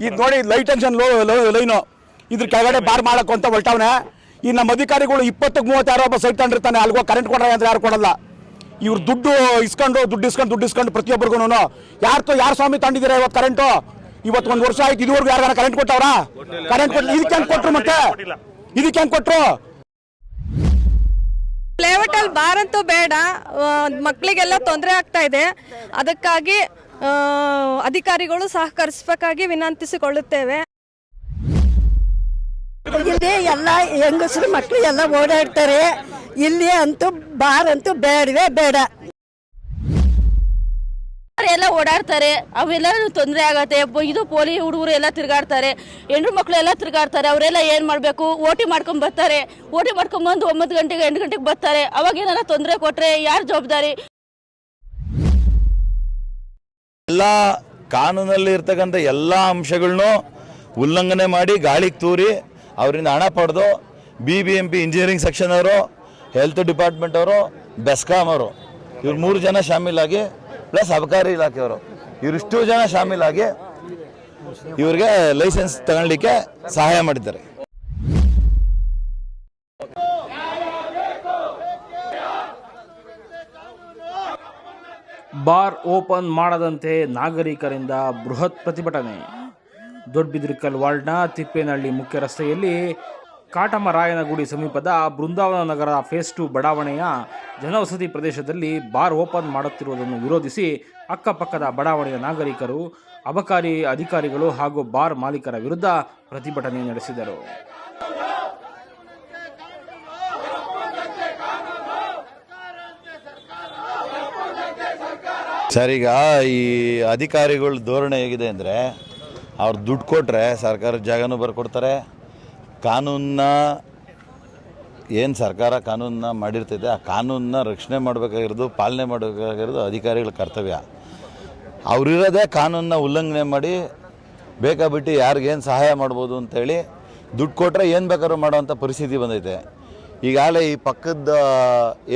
ಇದು ನೋಡಿ light tension line ಇದ್ರ ಕೆಳಗಡೆ ಬಾರ್ ಮಾಡಕ್ಕೆ ಅಂತ ಹೊರಟವನೆ. ಈ ನಮ್ಮ ಅಧಿಕಾರಿಗಳು 20-30 ಯಾರೋ ಒಬ್ಬ ಸೈಟ್ ತಗೊಂಡಿರ್ತಾನೆ, ಅಲ್ಗೋ ಕರೆಂಟ್ ಕೊಡ್ರೆ ಅಂದ್ರೆ ಯಾರು ಕೊಡಲ್ಲ. ಇವ್ರು ದುಡ್ಡು ಇಸ್ಕೊಂಡು ಪ್ರತಿಯೊಬ್ಬರಿಗೂ ಯಾರು ಸ್ವಾಮಿ ತಗೊಂಡಿದ್ದೀರಾ ಇವತ್ತು ಕರೆಂಟು? ಇವತ್ತು 1 ವರ್ಷ ಆಯ್ತು, ಇದುವರೆಗೂ ಯಾರು ಕರೆಂಟ್ ಕೊಟ್ಟವ್ರ? ಕರೆಂಟ್ ಕೊಟ್ಟು ಇದಕ್ಕೆ ಹೆಂಗೆ ಕೊಟ್ರು? ಮತ್ತೆ ಇದಕ್ಕೆ ಹೆಂಗೆ ಕೊಟ್ರು? ಲೇಔಟ್ ಅಲ್ಲಿ ಬಾರ್ ಅಂತೂ ಬೇಡ, ಮಕ್ಕಳಿಗೆಲ್ಲ ತೊಂದರೆ ಆಗ್ತಾ ಇದೆ. ಅದಕ್ಕಾಗಿ ಅಧಿಕಾರಿಗಳು ಸಹಕರಿಸಬೇಕಾಗಿ ವಿನಂತಿಸಿಕೊಳ್ಳುತ್ತೇವೆ. ಇಲ್ಲಿ ಎಲ್ಲ ಹೆಂಗಸರು ಮಕ್ಕಳು ಎಲ್ಲ ಓಡಾಡ್ತಾರೆ. ಇಲ್ಲಿ ಅಂತೂ ಬಾರ್ ಅಂತೂ ಬೇಡವೇ ಬೇಡ. ಎಲ್ಲ ಓಡಾಡ್ತಾರೆ, ಅವೆಲ್ಲ ತೊಂದರೆ ಆಗತ್ತೆ. ಇದು ಪೋಲಿ ಹುಡುಗರು ಎಲ್ಲ ತಿರುಗಾಡ್ತಾರೆ, ಹೆಣ್ಣು ಮಕ್ಕಳು ಎಲ್ಲ ತಿರುಗಾಡ್ತಾರೆ. ಅವರೆಲ್ಲ ಏನು ಮಾಡಬೇಕು? ಓಟಿ ಮಾಡ್ಕೊಂಡು ಬರ್ತಾರೆ. ಓಟಿ ಮಾಡ್ಕೊಂಡು ಬಂದು 9 ಗಂಟೆಗೆ 8 ಗಂಟೆಗೆ ಬರ್ತಾರೆ. ಅವಾಗ ಏನಾರ ತೊಂದರೆ ಕೊಟ್ಟರೆ ಯಾರು ಜವಾಬ್ದಾರಿ? ಎಲ್ಲ ಕಾನೂನಲ್ಲಿ ಇರ್ತಕ್ಕಂಥ ಎಲ್ಲ ಅಂಶಗಳನ್ನು ಉಲ್ಲಂಘನೆ ಮಾಡಿ ಗಾಳಿಗೆ ತೂರಿ ಅವರಿಂದ ಹಣ ಪಡೆದು BBMP ಇಂಜಿನಿಯರಿಂಗ್ ಸೆಕ್ಷನ್ ಅವರು, ಹೆಲ್ತ್ ಡಿಪಾರ್ಟ್ಮೆಂಟ್ ಅವರು, ಬೆಸ್ಕಾಂ ಅವರು, ಇವ್ರು 3 ಜನ ಶಾಮೀಲಾಗಿ ಪ್ಲಸ್ ಅಬಕಾರಿ ಇಲಾಖೆಯವರು ಇವರಿಷ್ಟು ಜನ ಶಾಮೀಲಾಗಿ ಇವ್ರಿಗೆ ಲೈಸೆನ್ಸ್ ತಗೊಳ್ಳಿಕ್ಕೆ ಸಹಾಯ ಮಾಡಿದ್ದಾರೆ. ಬಾರ್ ಓಪನ್ ಮಾಡದಂತೆ ನಾಗರಿಕರಿಂದ ಬೃಹತ್ ಪ್ರತಿಭಟನೆ. ದೊಡ್ಡಬಿದ್ರಿಕಲ್ ವಾರ್ಡ್ನ ತಿಪ್ಪೇನಹಳ್ಳಿ ಮುಖ್ಯ ರಸ್ತೆಯಲ್ಲಿ ಕಾಟಮರಾಯನಗುಡಿ ಸಮೀಪದ ಬೃಂದಾವನ ನಗರ ಫೇಸ್ 2 ಬಡಾವಣೆಯ ಜನವಸತಿ ಪ್ರದೇಶದಲ್ಲಿ ಬಾರ್ ಓಪನ್ ಮಾಡುತ್ತಿರುವುದನ್ನು ವಿರೋಧಿಸಿ ಅಕ್ಕಪಕ್ಕದ ಬಡಾವಣೆಯ ನಾಗರಿಕರು, ಅಬಕಾರಿ ಅಧಿಕಾರಿಗಳು ಹಾಗೂ ಬಾರ್ ಮಾಲೀಕರ ವಿರುದ್ಧ ಪ್ರತಿಭಟನೆ ನಡೆಸಿದರು. ಸರ್, ಈಗ ಈ ಅಧಿಕಾರಿಗಳ ಧೋರಣೆ ಹೇಗಿದೆ ಅಂದರೆ, ಅವ್ರು ದುಡ್ಡು ಕೊಟ್ಟರೆ ಸರ್ಕಾರದ ಜಾಗನೂ ಬರ್ಕೊಡ್ತಾರೆ. ಕಾನೂನನ್ನ ಏನು ಸರ್ಕಾರ ಕಾನೂನನ್ನ ಮಾಡಿರ್ತೈತೆ ಆ ಕಾನೂನನ್ನ ರಕ್ಷಣೆ ಮಾಡಬೇಕಾಗಿರೋದು, ಪಾಲನೆ ಮಾಡಬೇಕಾಗಿರೋದು ಅಧಿಕಾರಿಗಳ ಕರ್ತವ್ಯ. ಅವರಿರೋದೇ ಕಾನೂನನ್ನ ಉಲ್ಲಂಘನೆ ಮಾಡಿ ಬೇಕಾಬಿಟ್ಟು ಯಾರಿಗೇನು ಸಹಾಯ ಮಾಡ್ಬೋದು ಅಂತೇಳಿ ದುಡ್ಡು ಕೊಟ್ಟರೆ ಏನು ಬೇಕಾದ್ರೂ ಮಾಡೋವಂಥ ಪರಿಸ್ಥಿತಿ ಬಂದೈತೆ. ಈಗಾಗಲೇ ಈ ಪಕ್ಕದ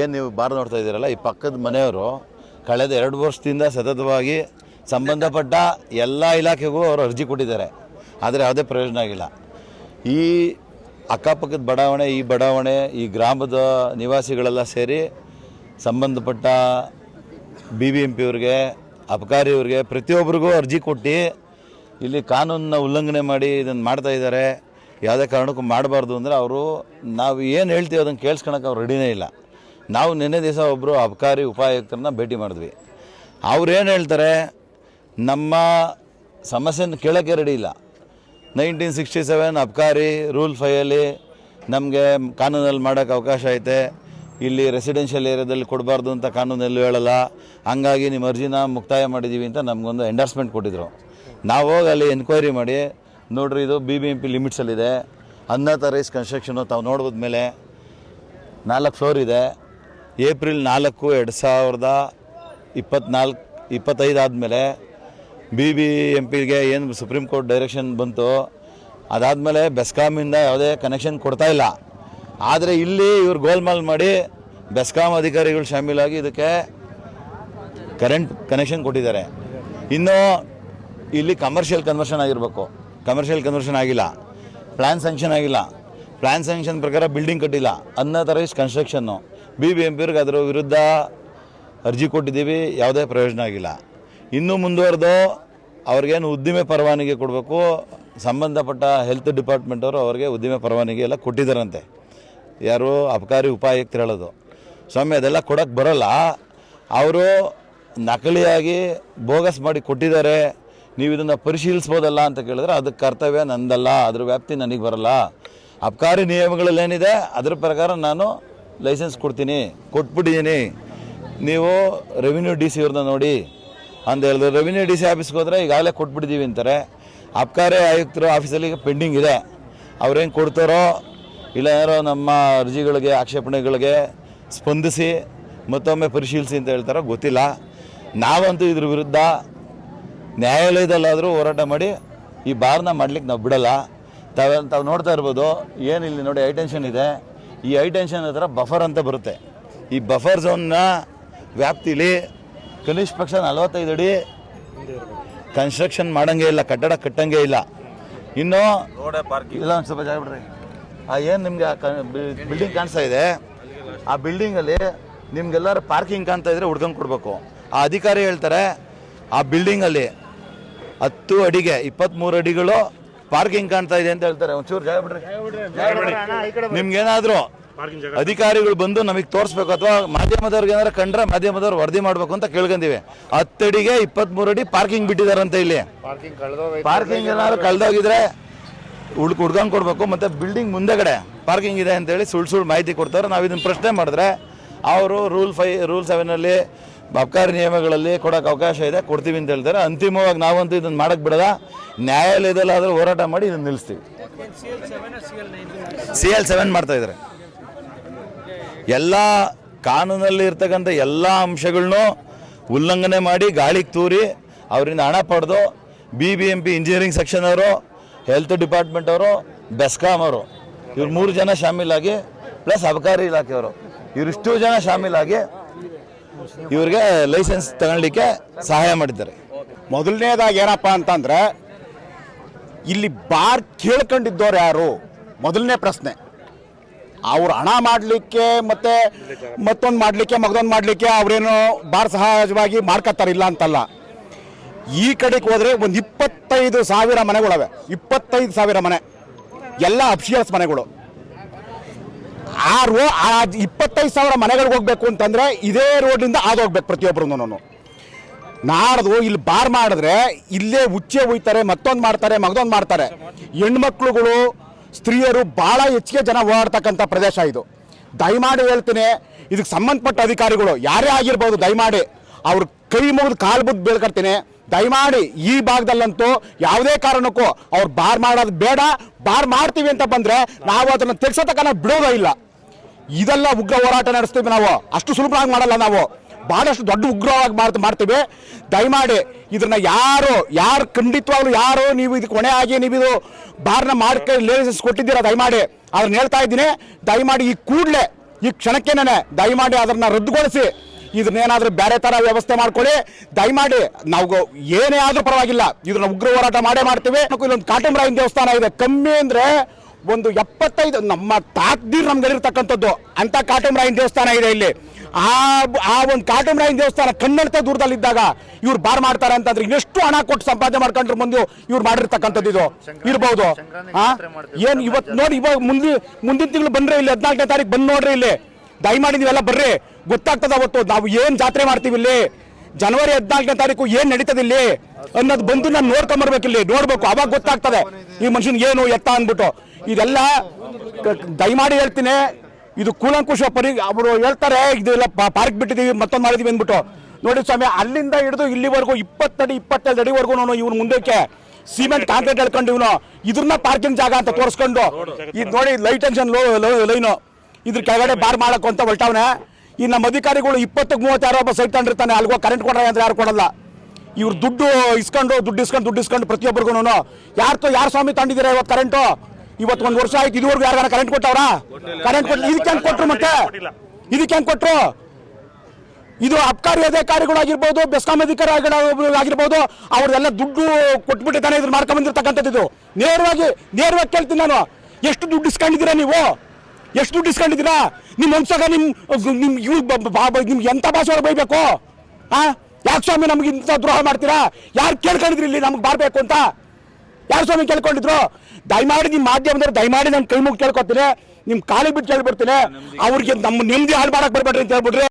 ಏನು ನೀವು ಬಾರ್ ನೋಡ್ತಾ ಇದ್ದೀರಲ್ಲ, ಈ ಪಕ್ಕದ ಮನೆಯವರು ಕಳೆದ 2 ವರ್ಷದಿಂದ ಸತತವಾಗಿ ಸಂಬಂಧಪಟ್ಟ ಎಲ್ಲ ಇಲಾಖೆಗೂ ಅವರು ಅರ್ಜಿ ಕೊಟ್ಟಿದ್ದಾರೆ. ಆದರೆ ಯಾವುದೇ ಪ್ರಯೋಜನ ಆಗಿಲ್ಲ. ಈ ಅಕ್ಕಪಕ್ಕದ ಬಡಾವಣೆ ಈ ಗ್ರಾಮದ ನಿವಾಸಿಗಳೆಲ್ಲ ಸೇರಿ ಸಂಬಂಧಪಟ್ಟ BBMP ಅವ್ರಿಗೆ, ಅಬಕಾರಿ ಅವ್ರಿಗೆ, ಪ್ರತಿಯೊಬ್ಬರಿಗೂ ಅರ್ಜಿ ಕೊಟ್ಟು ಇಲ್ಲಿ ಕಾನೂನನ್ನ ಉಲ್ಲಂಘನೆ ಮಾಡಿ ಇದನ್ನು ಮಾಡ್ತಾಯಿದ್ದಾರೆ. ಯಾವುದೇ ಕಾರಣಕ್ಕೂ ಮಾಡಬಾರ್ದು ಅಂದರೆ ಅವರು ನಾವು ಏನು ಹೇಳ್ತೀವಿ ಅದನ್ನು ಕೇಳಿಸ್ಕೊಳಕ್ಕೆ ಅವ್ರು ರೆಡಿನೇ ಇಲ್ಲ. ನಾವು ನಿನ್ನೆ ದಿವಸ ಒಬ್ಬರು ಅಬಕಾರಿ ಉಪಾಯುಕ್ತರನ್ನ ಭೇಟಿ ಮಾಡಿದ್ವಿ. ಅವ್ರೇನು ಹೇಳ್ತಾರೆ, ನಮ್ಮ ಸಮಸ್ಯೆನ ಕೇಳೋಕ್ಕೆ ರೆಡಿ ಇಲ್ಲ. 1967 ಅಬಕಾರಿ ರೂಲ್ 5 ನಮಗೆ ಕಾನೂನಲ್ಲಿ ಮಾಡೋಕ್ಕೆ ಅವಕಾಶ ಐತೆ. ಇಲ್ಲಿ ರೆಸಿಡೆನ್ಷಿಯಲ್ ಏರಿಯಾದಲ್ಲಿ ಕೊಡಬಾರ್ದು ಅಂತ ಕಾನೂನಲ್ಲೂ ಹೇಳಲ್ಲ. ಹಂಗಾಗಿ ನಿಮ್ಮ ಅರ್ಜಿನ ಮುಕ್ತಾಯ ಮಾಡಿದ್ದೀವಿ ಅಂತ ನಮಗೊಂದು ಎಂಡರ್ಸ್ಮೆಂಟ್ ಕೊಟ್ಟಿದ್ರು. ನಾವು ಹೋಗಿ ಅಲ್ಲಿ ಎನ್ಕ್ವೈರಿ ಮಾಡಿ ನೋಡ್ರಿ, ಇದು BBMP ಲಿಮಿಟ್ಸಲ್ಲಿದೆ. ಅನ್ನತರೈಸ್ ಕನ್ಸ್ಟ್ರಕ್ಷನು ತಾವು ನೋಡ್ಬೋದ ಮೇಲೆ 4 ಫ್ಲೋರ್ ಇದೆ. ಏಪ್ರಿಲ್ 4, 2025 ಆದಮೇಲೆ BBMPಗೆ ಏನು ಸುಪ್ರೀಂ ಕೋರ್ಟ್ ಡೈರೆಕ್ಷನ್ ಬಂತು, ಅದಾದಮೇಲೆ ಬೆಸ್ಕಾಮಿಂದ ಯಾವುದೇ ಕನೆಕ್ಷನ್ ಕೊಡ್ತಾ ಇಲ್ಲ. ಆದರೆ ಇಲ್ಲಿ ಇವ್ರು ಗೋಲ್ಮಾಲ್ ಮಾಡಿ ಬೆಸ್ಕಾಂ ಅಧಿಕಾರಿಗಳು ಶಾಮೀಲಾಗಿ ಇದಕ್ಕೆ ಕರೆಂಟ್ ಕನೆಕ್ಷನ್ ಕೊಟ್ಟಿದ್ದಾರೆ. ಇನ್ನು ಇಲ್ಲಿ ಕಮರ್ಷಿಯಲ್ ಕನ್ವರ್ಷನ್ ಆಗಿರಬೇಕು. ಕಮರ್ಷಿಯಲ್ ಕನ್ವರ್ಷನ್ ಆಗಿಲ್ಲ. ಪ್ಲ್ಯಾನ್ ಸ್ಯಾಂಕ್ಷನ್ ಆಗಿಲ್ಲ. ಪ್ಲ್ಯಾನ್ ಸ್ಯಾಂಕ್ಷನ್ ಪ್ರಕಾರ ಬಿಲ್ಡಿಂಗ್ ಕಟ್ಟಿಲ್ಲ. ಅನ್ನತರೈಸ್ ಕನ್ಸ್ಟ್ರಕ್ಷನ್ನು BBMPವ್ರಿಗೆ ಅದರ ವಿರುದ್ಧ ಅರ್ಜಿ ಕೊಟ್ಟಿದ್ದೀವಿ, ಯಾವುದೇ ಪ್ರಯೋಜನ ಆಗಿಲ್ಲ. ಇನ್ನೂ ಮುಂದುವರೆದು ಅವ್ರಿಗೇನು ಉದ್ದಿಮೆ ಪರವಾನಗಿ ಕೊಡಬೇಕು, ಸಂಬಂಧಪಟ್ಟ ಹೆಲ್ತ್ ಡಿಪಾರ್ಟ್ಮೆಂಟ್ ಅವರು ಅವ್ರಿಗೆ ಉದ್ದಿಮೆ ಪರವಾನಗಿ ಎಲ್ಲ ಕೊಟ್ಟಿದ್ದಾರಂತೆ. ಯಾರು ಅಬಕಾರಿ ಉಪಾಯುಕ್ತರು ಹೇಳೋದು. ಸ್ವಾಮಿ, ಅದೆಲ್ಲ ಕೊಡೋಕ್ಕೆ ಬರೋಲ್ಲ. ಅವರು ನಕಲಿಯಾಗಿ ಬೋಗಸ್ ಮಾಡಿ ಕೊಟ್ಟಿದ್ದಾರೆ, ನೀವು ಇದನ್ನು ಪರಿಶೀಲಿಸ್ಬೋದಲ್ಲ ಅಂತ ಕೇಳಿದ್ರೆ ಅದಕ್ಕೆ ಕರ್ತವ್ಯ ನಂದಲ್ಲ, ಅದ್ರ ವ್ಯಾಪ್ತಿ ನನಗೆ ಬರಲ್ಲ. ಅಬಕಾರಿ ನಿಯಮಗಳಲ್ಲೇನಿದೆ ಅದ್ರ ಪ್ರಕಾರ ನಾನು ಲೈಸೆನ್ಸ್ ಕೊಟ್ಬಿಟ್ಟಿದ್ದೀನಿ. ನೀವು ರೆವಿನ್ಯೂ DC ಅವ್ರನ್ನ ನೋಡಿ ಅಂತ ಹೇಳಿದ್ರು. ರೆವಿನ್ಯೂ DC ಆಫೀಸ್ಗೆ ಹೋದರೆ ಈಗಾಗಲೇ ಕೊಟ್ಬಿಟ್ಟಿದ್ದೀವಿ ಅಂತಾರೆ. ಅಬಕಾರಿ ಆಯುಕ್ತರು ಆಫೀಸಲ್ಲಿ ಈಗ ಪೆಂಡಿಂಗ್ ಇದೆ. ಅವ್ರೇನು ಕೊಡ್ತಾರೋ ಇಲ್ಲ ಯಾರೋ ನಮ್ಮ ಅರ್ಜಿಗಳಿಗೆ ಆಕ್ಷೇಪಣೆಗಳಿಗೆ ಸ್ಪಂದಿಸಿ ಮತ್ತೊಮ್ಮೆ ಪರಿಶೀಲಿಸಿ ಅಂತ ಹೇಳ್ತಾರೋ ಗೊತ್ತಿಲ್ಲ. ನಾವಂತೂ ಇದ್ರ ವಿರುದ್ಧ ನ್ಯಾಯಾಲಯದಲ್ಲಾದರೂ ಹೋರಾಟ ಮಾಡಿ ಈ ಬಾರ್ನ ಮಾಡ್ಲಿಕ್ಕೆ ನಾವು ಬಿಡಲ್ಲ. ತಾವು ನೋಡ್ತಾ ಇರ್ಬೋದು, ಏನು ಇಲ್ಲಿ ನೋಡಿ ಹೈಟೆನ್ಷನ್ ಇದೆ. ಈ ಹೈಟೆನ್ಷನ್ ಹತ್ರ ಬಫರ್ ಅಂತ ಬರುತ್ತೆ. ಈ ಬಫರ್ ಝೋನ್ನ ವ್ಯಾಪ್ತಿಲಿ ಕನಿಷ್ಠ ಪಕ್ಷ 45 ಅಡಿ ಕನ್ಸ್ಟ್ರಕ್ಷನ್ ಮಾಡಂಗೆ ಇಲ್ಲ, ಕಟ್ಟಡ ಕಟ್ಟಂಗೆ ಇಲ್ಲ. ಇನ್ನು ಇಲ್ಲ ಒಂದು ಸ್ವಲ್ಪ ಜಾಗ ಬಿಡ್ರಿ. ಏನು ನಿಮಗೆ ಬಿಲ್ಡಿಂಗ್ ಕಾಣಿಸ್ತಾ ಇದೆ, ಆ ಬಿಲ್ಡಿಂಗಲ್ಲಿ ನಿಮ್ಗೆಲ್ಲರೂ ಪಾರ್ಕಿಂಗ್ ಕಾಣ್ತಾ ಇದ್ರೆ ಹುಡ್ಕೊಂಡು ಕೊಡಬೇಕು. ಆ ಅಧಿಕಾರಿ ಹೇಳ್ತಾರೆ ಆ ಬಿಲ್ಡಿಂಗಲ್ಲಿ 10 ಅಡಿಗೆ 23 ಅಡಿಗಳು ಪಾರ್ಕಿಂಗ್ ಕಾಣ್ತಾ ಇದೆ ಅಂತ ಹೇಳ್ತಾರೆ. ಒಂಚೂರು ಜಾಗ ಬಿಡ್ರಿ. ನಿಮ್ಗೇನಾದರೂ ಅಧಿಕಾರಿಗಳು ಬಂದು ನಮಗೆ ತೋರಿಸ್ಬೇಕು, ಅಥವಾ ಮಾಧ್ಯಮದವ್ರಿಗೆ ಏನಾದ್ರು ಕಂಡ್ರೆ ಮಾಧ್ಯಮದವ್ರು ವರದಿ ಮಾಡಬೇಕು ಅಂತ ಕೇಳ್ಕೊಂತೀವಿ. 10 ಅಡಿಗೆ 23 ಅಡಿ ಪಾರ್ಕಿಂಗ್ ಬಿಟ್ಟಿದಾರಂತೆ. ಇಲ್ಲಿ ಪಾರ್ಕಿಂಗ್ ಏನಾದ್ರು ಕಳೆದೋಗಿದ್ರೆ ಹುಡ್ಕೊಂಡು ಕೊಡಬೇಕು. ಮತ್ತು ಬಿಲ್ಡಿಂಗ್ ಮುಂದೆಗಡೆ ಪಾರ್ಕಿಂಗ್ ಇದೆ ಅಂತೇಳಿ ಸುಳ್ಳು ಮಾಹಿತಿ ಕೊಡ್ತಾರೆ. ನಾವು ಇದನ್ನು ಪ್ರಶ್ನೆ ಮಾಡಿದ್ರೆ ಅವರು ರೂಲ್ 7ನಲ್ಲಿ ಅಬಕಾರಿ ನಿಯಮಗಳಲ್ಲಿ ಕೊಡೋಕೆ ಅವಕಾಶ ಇದೆ, ಕೊಡ್ತೀವಿ ಅಂತ ಹೇಳ್ತಾರೆ. ಅಂತಿಮವಾಗಿ ನಾವಂತೂ ಇದನ್ನು ಮಾಡೋಕ್ಕೆ ಬಿಡೋದ, ನ್ಯಾಯಾಲಯದಲ್ಲಾದರೂ ಹೋರಾಟ ಮಾಡಿ ಇದನ್ನು ನಿಲ್ಲಿಸ್ತೀವಿ. CL7 ಮಾಡ್ತಾಯಿದ್ದಾರೆ. ಎಲ್ಲ ಕಾನೂನಲ್ಲಿ ಇರ್ತಕ್ಕಂಥ ಎಲ್ಲ ಅಂಶಗಳನ್ನೂ ಉಲ್ಲಂಘನೆ ಮಾಡಿ ಗಾಳಿಗೆ ತೂರಿ ಅವರಿಂದ ಹಣ ಪಡೆದು BBMP ಇಂಜಿನಿಯರಿಂಗ್ ಸೆಕ್ಷನ್ ಅವರು, ಹೆಲ್ತ್ ಡಿಪಾರ್ಟ್ಮೆಂಟ್ ಅವರು, ಬೆಸ್ಕಾಂ ಅವರು, ಇವ್ರು 3 ಜನ ಶಾಮೀಲಾಗಿ ಪ್ಲಸ್ ಅಬಕಾರಿ ಇಲಾಖೆಯವರು, ಇವರಿಷ್ಟು ಜನ ಶಾಮೀಲಾಗಿ ಇವ್ರಿಗೆ ಲೈಸೆನ್ಸ್ ತಗೊಳ್ಳಿಕ್ಕೆ ಸಹಾಯ ಮಾಡಿದ್ದಾರೆ. ಮೊದಲನೇದಾಗಿ ಏನಪ್ಪ ಅಂತಂದ್ರೆ ಇಲ್ಲಿ ಬಾರ್ ಕೇಳ್ಕೊಂಡಿದ್ದವ್ರು ಯಾರು? ಮೊದಲನೇ ಪ್ರಶ್ನೆ. ಅವ್ರು ಹಣ ಮಾಡಲಿಕ್ಕೆ ಮತ್ತೆ ಮತ್ತೊಂದು ಮಾಡಲಿಕ್ಕೆ ಮಗದೊಂದು ಮಾಡಲಿಕ್ಕೆ ಅವರೇನು ಬಾರ್ ಸಹಜವಾಗಿ ಮಾಡ್ಕೊತಾರಿಲ್ಲ ಅಂತಲ್ಲ. ಈ ಕಡೆಗೆ ಹೋದರೆ ಒಂದು 25,000 ಮನೆಗಳವೆ. 25,000 ಮನೆ, ಎಲ್ಲ ಅಫಿಷಿಯಲ್ಸ್ ಮನೆಗಳು. ಆ 25,000 ಮನೆಗಳಿಗೆ ಹೋಗ್ಬೇಕು ಅಂತಂದ್ರೆ ಇದೇ ರೋಡ್ನಿಂದ ಹೋಗ್ಬೇಕು ಪ್ರತಿಯೊಬ್ಬರು. ನಾಡ್ದು ಇಲ್ಲಿ ಬಾರ್ ಮಾಡಿದ್ರೆ ಇಲ್ಲೇ ಉಚ್ಚೆ ಹೋಯ್ತಾರೆ, ಮತ್ತೊಂದು ಮಾಡ್ತಾರೆ, ಮಗದೊಂದು ಮಾಡ್ತಾರೆ. ಹೆಣ್ಮಕ್ಳುಗಳು, ಸ್ತ್ರೀಯರು ಭಾಳ ಹೆಚ್ಚಿಗೆ ಜನ ಓಡಾಡ್ತಕ್ಕಂಥ ಪ್ರದೇಶ ಇದು. ದಯಮಾಡಿ ಹೇಳ್ತೀನಿ, ಇದಕ್ಕೆ ಸಂಬಂಧಪಟ್ಟ ಅಧಿಕಾರಿಗಳು ಯಾರೇ ಆಗಿರ್ಬೋದು, ದಯಮಾಡಿ ಅವ್ರ ಕೈ ಮುಗಿದು ಕಾಲು ಬುದ್ದು ಬೇಳ್ಕೊಡ್ತೀನಿ. ದಯಮಾಡಿ ಈ ಭಾಗದಲ್ಲಂತೂ ಯಾವುದೇ ಕಾರಣಕ್ಕೂ ಅವ್ರು ಬಾರ್ ಮಾಡೋದು ಬೇಡ. ಬಾರ್ ಮಾಡ್ತೀವಿ ಅಂತ ಬಂದರೆ ನಾವು ಅದನ್ನು ತೆಗ್ಸೋತಕ್ಕ ನಾವು ಬಿಡೋದೇ ಇಲ್ಲ. ಇದೆಲ್ಲ ಉಗ್ರ ಹೋರಾಟ ನಡೆಸ್ತೀವಿ ನಾವು. ಅಷ್ಟು ಸುಲಭವಾಗಿ ಮಾಡಲ್ಲ ನಾವು, ಭಾಳಷ್ಟು ದೊಡ್ಡ ಉಗ್ರವಾಗಿ ಮಾಡ್ತೀವಿ. ದಯಮಾಡಿ ಇದನ್ನ ಯಾರು ಖಂಡಿತವಾಗ್ಲೂ ಯಾರು ನೀವು ಇದಕ್ಕೆ ಹೊಣೆ ಆಗಿ ನೀವು ಇದು ಬಾರ್ನ ಮಾಡ್ಕೊಂಡು ಲೈಸೆನ್ಸ್ ಕೊಟ್ಟಿದ್ದೀರಾ, ದಯಮಾಡಿ ಅದನ್ನ ಹೇಳ್ತಾ ಇದ್ದೀನಿ. ದಯಮಾಡಿ ಈ ಕೂಡಲೇ ಈ ಕ್ಷಣಕ್ಕೇನೆ ದಯಮಾಡಿ ಅದನ್ನ ರದ್ದುಗೊಳಿಸಿ ಇದನ್ನೇನಾದ್ರೂ ಬೇರೆ ಥರ ವ್ಯವಸ್ಥೆ ಮಾಡ್ಕೊಳ್ಳಿ. ದಯಮಾಡಿ ನಾವು ಏನೇ ಆದ್ರೂ ಪರವಾಗಿಲ್ಲ, ಇದನ್ನ ಉಗ್ರ ಹೋರಾಟ ಮಾಡ್ತೀವಿ. ಇಲ್ಲೊಂದು ಕಾಟಮರಾಯನ ದೇವಸ್ಥಾನ ಇದೆ, ಕಮ್ಮಿ ಅಂದರೆ ಒಂದು 75 ನಮ್ಮ ತಾಕ್ದೀರ್ ನಮ್ಗೆ ಇರ್ತಕ್ಕಂಥದ್ದು ಅಂತ ಕಾಟಮರಾಯನ ದೇವಸ್ಥಾನ ಇದೆ ಇಲ್ಲಿ. ಆ ಒಂದು ಕಾಟಮರಾಯನ ದೇವಸ್ಥಾನ ಕಣ್ಣೆಡ್ತ ದೂರದಲ್ಲಿದ್ದಾಗ ಇವ್ರು ಬಾರ್ ಮಾಡ್ತಾರೆ ಅಂತಂದ್ರೆ ಇನ್ನೆಷ್ಟು ಹಣ ಕೊಟ್ಟು ಸಂಪಾದನೆ ಮಾಡ್ಕೊಂಡ್ರೆ ಮುಂದೆ ಇವ್ರು ಮಾಡಿರ್ತಕ್ಕಂಥದ್ದು ಇದು ಇರ್ಬೋದು. ಏನು ಇವತ್ತು ನೋಡಿ, ಇವಾಗ ಮುಂದಿನ ತಿಂಗಳು ಬಂದ್ರೆ ಇಲ್ಲಿ 14ನೇ ತಾರೀಕು ಬಂದು ನೋಡ್ರಿ ಇಲ್ಲಿ. ದಯಮಾಡಿ ನೀವೆಲ್ಲ ಬರ್ರಿ, ಗೊತ್ತಾಗ್ತದ ಅವತ್ತು ನಾವು ಏನು ಜಾತ್ರೆ ಮಾಡ್ತೀವಿ ಇಲ್ಲಿ. ಜನವರಿ 14ನೇ ತಾರೀಕು ಏನು ನಡೀತದೆ ಇಲ್ಲಿ ಅನ್ನೋದು ಬಂದು ನಾನು ನೋಡ್ಕೊಂಬರ್ಬೇಕಿಲ್ಲಿ, ನೋಡ್ಬೇಕು. ಅವಾಗ ಗೊತ್ತಾಗ್ತದೆ ಈ ಮನುಷ್ಯನ್ ಏನು ಎತ್ತ ಅಂದ್ಬಿಟ್ಟು. ಇದೆಲ್ಲ ದಯಮಾಡಿ ಹೇಳ್ತೀನಿ, ಇದು ಕೂಲಂಕುಷ ಅವರು ಹೇಳ್ತಾರೆ ಇದೆಲ್ಲ ಪಾರ್ಕ್ ಬಿಟ್ಟಿದ್ದೀವಿ ಮತ್ತೊಂದು ಮಾಡಿದೀವಿ ಅಂದ್ಬಿಟ್ಟು. ನೋಡಿ ಸ್ವಾಮಿ, ಅಲ್ಲಿಂದ ಹಿಡಿದು ಇಲ್ಲಿವರೆಗೂ 20 ಅಡಿ 22 ಅಡಿವರೆಗೂ ಇವನು ಮುಂದಕ್ಕೆ ಸಿಮೆಂಟ್ ಕಾಂಕ್ರೀಟ್ ಹೇಳ್ಕೊಂಡು ಇವನು ಇದನ್ನ ಪಾರ್ಕಿಂಗ್ ಜಾಗ ಅಂತ ತೋರಿಸ್ಕೊಂಡು ಇದು ನೋಡಿ ಲೈಟ್ ಟೆನ್ಷನ್ ಲೈನು ಇದ್ರ ಕೆಳಗಡೆ ಬಾರ್ ಮಾಡಕ್ಕೆ ಅಂತ ಹೊರಟವನೆ. ಈ ನಮ್ಮ ಅಧಿಕಾರಿಗಳು 20-30 ಸೈಟ್ ತಗೊಂಡಿರ್ತಾನೆ, ಅಲ್ಗೋ ಕರೆಂಟ್ ಕೊಡ್ರೆ ಅಂದ್ರೆ ಯಾರು ಕೊಡಲ್ಲ. ಇವ್ರು ದುಡ್ಡು ಇಸ್ಕೊಂಡು ಪ್ರತಿಯೊಬ್ಬರಿಗೂ ಯಾರು ಸ್ವಾಮಿ ತಗೊಂಡಿದ್ದೀರಾ ಇವತ್ತು ಕರೆಂಟು? ಇವತ್ತು 1 ವರ್ಷ ಆಯ್ತು, ಇದುವರೆಗೂ ಯಾರು ಕರೆಂಟ್ ಕೊಟ್ಟವ್ರ? ಕರೆಂಟ್ ಕೊಟ್ಟು ಇದಕ್ಕೆ ಹೆಂಗೆ ಕೊಟ್ರು? ಮತ್ತೆ ಇದಕ್ಕೆ ಹೆಂಗೆ ಕೊಟ್ರು? ಇದು ಅಬಕಾರಿ ಅಧಿಕಾರಿಗಳಾಗಿರ್ಬೋದು, ಬೆಸ್ಕಾಂ ಅಧಿಕಾರಿಗಳಾಗಿರ್ಬೋದು, ಅವ್ರದೆಲ್ಲ ದುಡ್ಡು ಕೊಟ್ಬಿಟ್ಟು ತಾನೇ ಇದ್ರ ಮಾಡ್ಕೊಂಡ್ ಬಂದಿರ್ತಕ್ಕಂಥದ್ದು. ಇದು ನೇರವಾಗಿ ಕೇಳ್ತೀನಿ ನಾನು, ಎಷ್ಟು ದುಡ್ಡು ಇಸ್ಕೊಂಡಿದ್ದೀರಾ ನೀವು? ಎಷ್ಟು ದುಡ್ಡು ಇಸ್ಕೊಂಡಿದ್ದೀರಾ? ನಿಮ್ಮ ವಂಶಗ ನಿಮ್ಗೆ ಎಂಥ ಭಾಷೆ ಒಳಗೆ ಬೈಬೇಕು? ಯಾಕೆ ಸ್ವಾಮಿ ನಮ್ಗೆ ಇಂಥ ದ್ರೋಹ ಮಾಡ್ತೀರಾ? ಯಾರು ಕೇಳ್ಕೊಂಡಿದ್ರಿ ಇಲ್ಲಿ ನಮ್ಗೆ ಬಾರ್ಬೇಕು ಅಂತ? ಯಾರು ಸ್ವಾಮಿ ಕೇಳ್ಕೊಂಡಿದ್ರು? ದಯಮಾಡಿ ನಿಮ್ಮ ಮಾಧ್ಯಮದವ್ರು ದಯಮಾಡಿ ನಾನು ಕೈ ಮುಗಿ ಕೇಳ್ಕೊತೀನಿ, ನಿಮ್ಮ ಕಾಲಿಗೆ ಬಿಟ್ಟು ಕೇಳ್ಬಿಡ್ತೀನಿ. ಅವ್ರಿಗೆ ನಮ್ಮ ನೆಮ್ಮದಿ ಹಾಳು ಮಾಡಕ್ಕೆ ಬರ್ಬೇಡ್ರಿ ಅಂತ ಹೇಳ್ಬಿಡ್ರಿ.